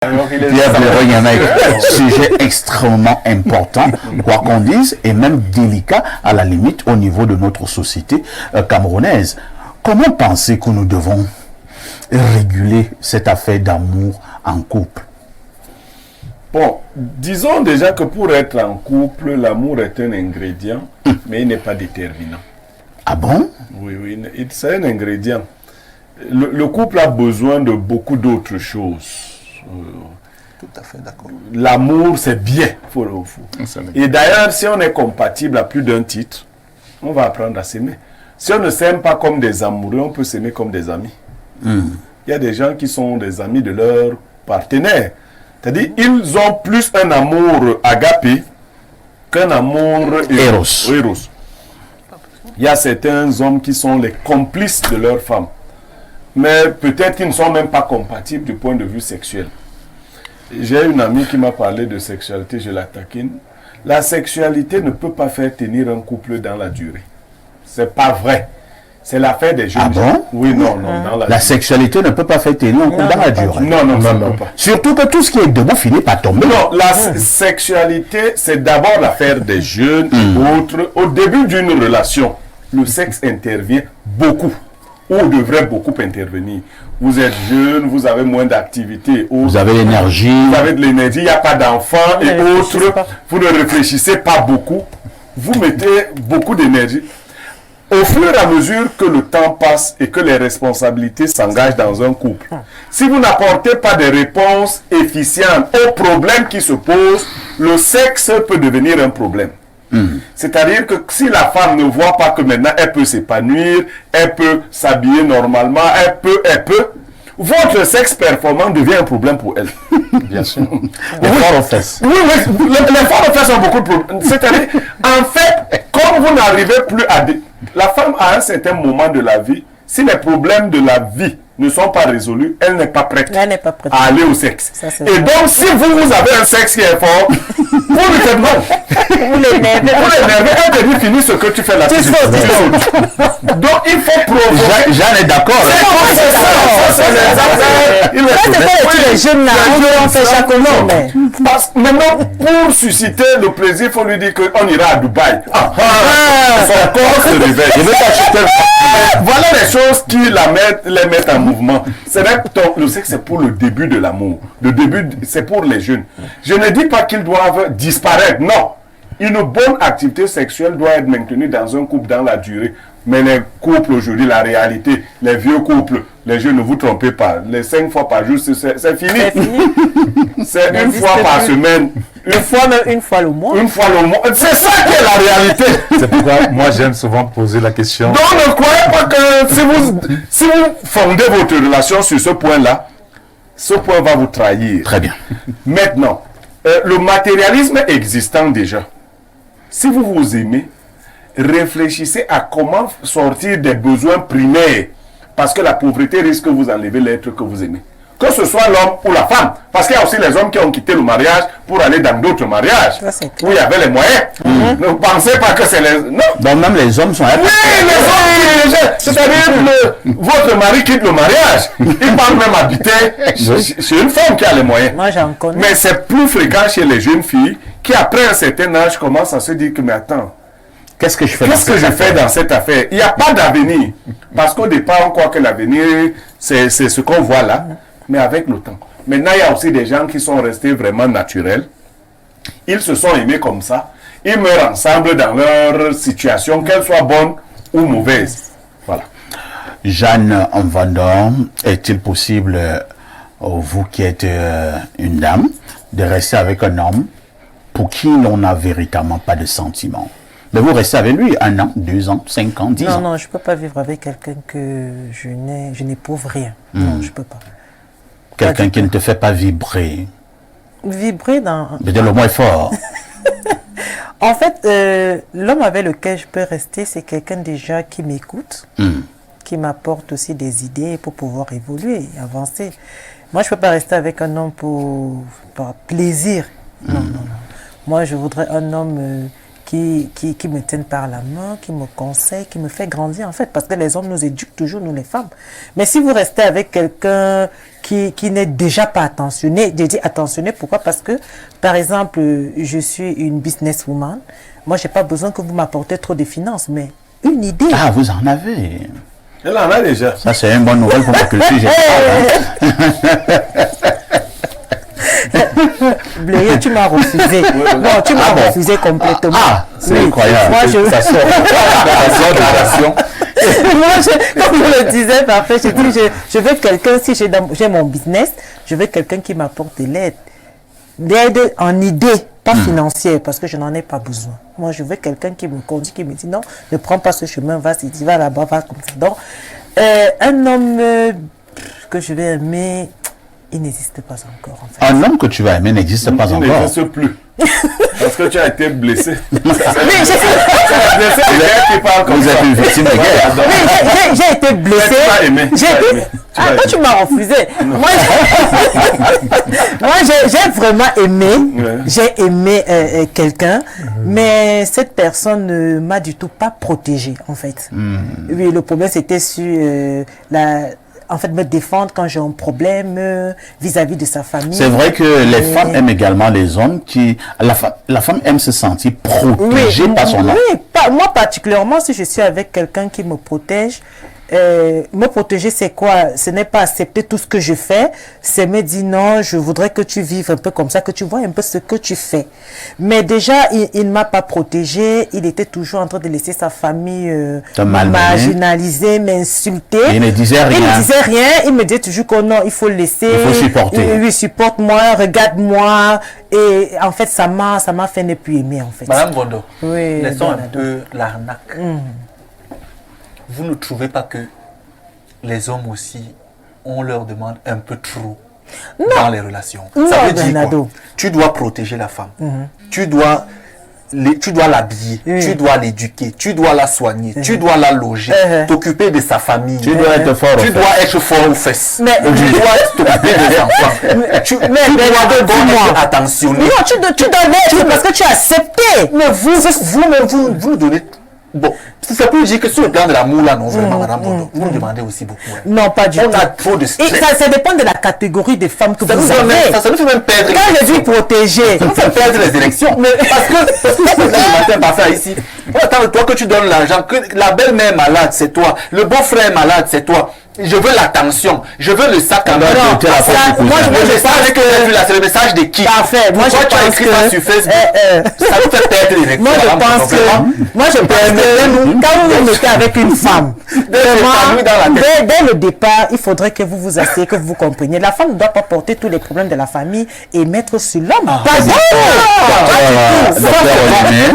Pierre Blaireau, un sujet extrêmement important, quoi qu'on dise, et même délicat à la limite au niveau de notre société camerounaise. Comment penser que nous devons réguler cette affaire d'amour en couple? Bon, disons déjà que pour être en couple, l'amour est un ingrédient, mais il n'est pas déterminant. Ah bon? Oui, c'est un ingrédient. Le couple a besoin de beaucoup d'autres choses. Tout à fait d'accord. L'amour, c'est bien. Et d'ailleurs, si on est compatible à plus d'un titre, on va apprendre à s'aimer. Si on ne s'aime pas comme des amoureux, on peut s'aimer comme des amis. Il y a des gens qui sont des amis de leur partenaire. C'est-à-dire, ils ont plus un amour agapé qu'un amour éros. Il y a certains hommes qui sont les complices de leur femme. Mais peut-être qu'ils ne sont même pas compatibles du point de vue sexuel. J'ai une amie qui m'a parlé de sexualité, je la taquine. La sexualité ne peut pas faire tenir un couple dans la durée. C'est pas vrai. C'est l'affaire des jeunes. Ah bon? Oui, non. La sexualité ne peut pas faire tenir un couple dans la durée. Non. Surtout que tout ce qui est debout finit par tomber. Non, la sexualité, c'est d'abord l'affaire des jeunes et autres. Au début d'une relation, le sexe intervient beaucoup. Ou devrait beaucoup intervenir. Vous êtes jeune, vous avez moins d'activité. Vous avez l'énergie. Vous avez de l'énergie, il n'y a pas d'enfants et autres. Vous ne réfléchissez pas beaucoup. Vous mettez beaucoup d'énergie. Au fur et à mesure que le temps passe et que les responsabilités s'engagent dans un couple, si vous n'apportez pas de réponses efficientes aux problèmes qui se posent, le sexe peut devenir un problème. C'est-à-dire que si la femme ne voit pas que maintenant elle peut s'épanouir, elle peut s'habiller normalement, elle peut, votre sexe performant devient un problème pour elle. Bien sûr. L'effort aux fesses. Oui, l'effort aux fesses ont beaucoup de problèmes. C'est-à-dire, en fait, comme vous n'arrivez plus à... La femme, à un certain moment de la vie, si les problèmes de la vie ne sont pas résolus, elle n'est pas prête à aller au sexe. Et donc, si vous avez un sexe qui est fort, vous lui faites mal. Vous l'énervez, elle te dit, finis ce que tu fais là. Donc, il faut provoquer. Jeanne est d'accord. Les jeunes là, on fait chaque jour. Maintenant, pour susciter le plaisir, il faut lui dire qu'on ira à Dubaï. Son corps se réveille. Voilà les choses qui les mettent en mouvement. C'est vrai que le sexe, c'est pour le début de l'amour. Le début, c'est pour les jeunes. Je ne dis pas qu'ils doivent disparaître. Non. Une bonne activité sexuelle doit être maintenue dans un couple dans la durée. Mais les couples aujourd'hui, la réalité, les vieux couples, les jeunes, ne vous trompez pas. Les 5 fois par jour, c'est fini. C'est une fois par semaine. Une fois le mois. C'est ça qui est la réalité. C'est pourquoi moi j'aime souvent poser la question. Donc ne croyez pas que si vous fondez votre relation sur ce point-là, ce point va vous trahir. Très bien. Maintenant, le matérialisme existant déjà. Si vous vous aimez, réfléchissez à comment sortir des besoins primaires. Parce que la pauvreté risque de vous enlever l'être que vous aimez. Que ce soit l'homme ou la femme. Parce qu'il y a aussi les hommes qui ont quitté le mariage pour aller dans d'autres mariages. Où il y avait les moyens. Ne pensez pas que c'est les... Non. Donc même les hommes sont... Oui, les hommes. C'est-à-dire votre mari quitte le mariage. Il part même habiter chez une femme qui a les moyens. Moi j'en connais. Mais c'est plus fréquent chez les jeunes filles qui après un certain âge commencent à se dire que mais attends, qu'est-ce que je fais dans cette affaire? Il n'y a pas d'avenir. Parce qu'au départ, on croit que l'avenir, c'est ce qu'on voit là. Mais avec le temps. Maintenant, il y a aussi des gens qui sont restés vraiment naturels. Ils se sont aimés comme ça. Ils meurent ensemble dans leur situation, qu'elle soit bonne ou mauvaise. Voilà. Jeanne Vendôme, est-il possible, vous qui êtes une dame, de rester avec un homme pour qui l'on n'a véritablement pas de sentiments? Mais vous restez avec lui 1 an, 2 ans, 5 ans, 10 ans. Non, je ne peux pas vivre avec quelqu'un que je n'éprouve rien. Non, je ne peux pas. Quelqu'un qui ne te fait pas vibrer. Vibrer dans... Mais le mot est fort. En fait, l'homme avec lequel je peux rester, c'est quelqu'un déjà qui m'écoute, qui m'apporte aussi des idées pour pouvoir évoluer et avancer. Moi, je ne peux pas rester avec un homme par plaisir. Non. Moi, je voudrais un homme qui me tienne par la main, qui me conseille, qui me fait grandir, en fait. Parce que les hommes nous éduquent toujours, nous les femmes. Mais si vous restez avec quelqu'un qui n'est déjà pas attentionné. Je dis attentionné, pourquoi? Parce que, par exemple, je suis une businesswoman. Moi, je n'ai pas besoin que vous m'apportez trop de finances, mais une idée. Ah, vous en avez. Elle en a déjà. Ça, c'est une bonne nouvelle pour ma culture générale. Bleuet, tu m'as refusé. Non, tu m'as refusé complètement. Ah, c'est incroyable. Moi, Ça sort. Ça sort de la nation. Moi, comme je le disais, parfait, je dis, je veux quelqu'un, si j'ai mon business, je veux quelqu'un qui m'apporte de l'aide. D'aide en idée, pas financière, parce que je n'en ai pas besoin. Moi, je veux quelqu'un qui me conduit, qui me dit non, ne prends pas ce chemin, vas-y, va là-bas, va comme ça. Donc, un homme que je vais aimer, il n'existe pas encore, en fait. Un homme que tu vas aimer n'existe pas Il encore. n'existe plus. Parce que tu as été blessé. Oui, Vous êtes une victime de guerre. j'ai été blessé. Tu m'as aimé. Ah, toi, tu m'as refusé. Moi, j'ai vraiment aimé. Ouais. J'ai aimé quelqu'un, mais cette personne ne m'a du tout pas protégée, en fait. Oui, le problème, c'était sur en fait, me défendre quand j'ai un problème vis-à-vis de sa famille. C'est vrai que les femmes aiment également les hommes qui... La femme aime se sentir protégée par son homme. Oui, moi particulièrement, si je suis avec quelqu'un qui me protège, me protéger, c'est quoi? Ce n'est pas accepter tout ce que je fais, c'est me dire non, je voudrais que tu vives un peu comme ça, que tu vois un peu ce que tu fais. Mais déjà, il ne m'a pas protégé, il était toujours en train de laisser sa famille marginaliser, m'insulter. Il ne disait rien. Il ne disait rien, il me disait toujours que non, il faut le laisser. Il faut supporter. Oui, supporte-moi, regarde-moi. Et en fait, ça m'a fait ne plus aimer, en fait. Madame Bondo, oui, laissons un peu l'arnaque. Vous ne trouvez pas que les hommes aussi, on leur demande un peu trop dans les relations? Non, ça veut dire Bernardo. quoi? Tu dois protéger la femme. Tu dois l'habiller, tu dois l'éduquer, tu dois la soigner, tu dois la loger, t'occuper de sa famille. Tu dois être fort aux Tu fesses. dois être fort aux fesses. Mais- Tu dois t'occuper des enfants. Tu dois dis-moi. être attentionné. Non, tu donnes parce que tu as accepté. Mais vous nous donnez... Bon, c'est plus dire que sur le plan de l'amour, là, non, vraiment, madame Bondo, vous nous demandez aussi beaucoup. Hein. Non, pas du On tout. a trop de Et stress. ça dépend de la catégorie des femmes que Ça nous vous fait avez. même- ça nous fait même perdre. Quand je dis protéger, Ça nous fait perdre les élections. Parce que le matin, pas faire ici. On attend de toi que tu donnes l'argent, que la belle-mère est malade, c'est toi. Le beau-frère est malade, c'est toi. Je veux l'attention. Je veux le sac en doit or. jeter la ça, porte du moi, cousin. je Le message pense que j'ai vu là, c'est le message de qui? Parfait. Moi, Pourquoi je tu as pense écrit que- ça sur Facebook? Ça nous fait perdre les élections. moi je madame, pense vraiment. que quand vous vous mettez avec une femme, épanouie dans la vraiment, tête. dès le départ, il faudrait que vous vous asseyez, que vous compreniez. La femme ne doit pas porter tous les problèmes de la famille et mettre sur l'homme. Pas du tout. Docteur Olivier.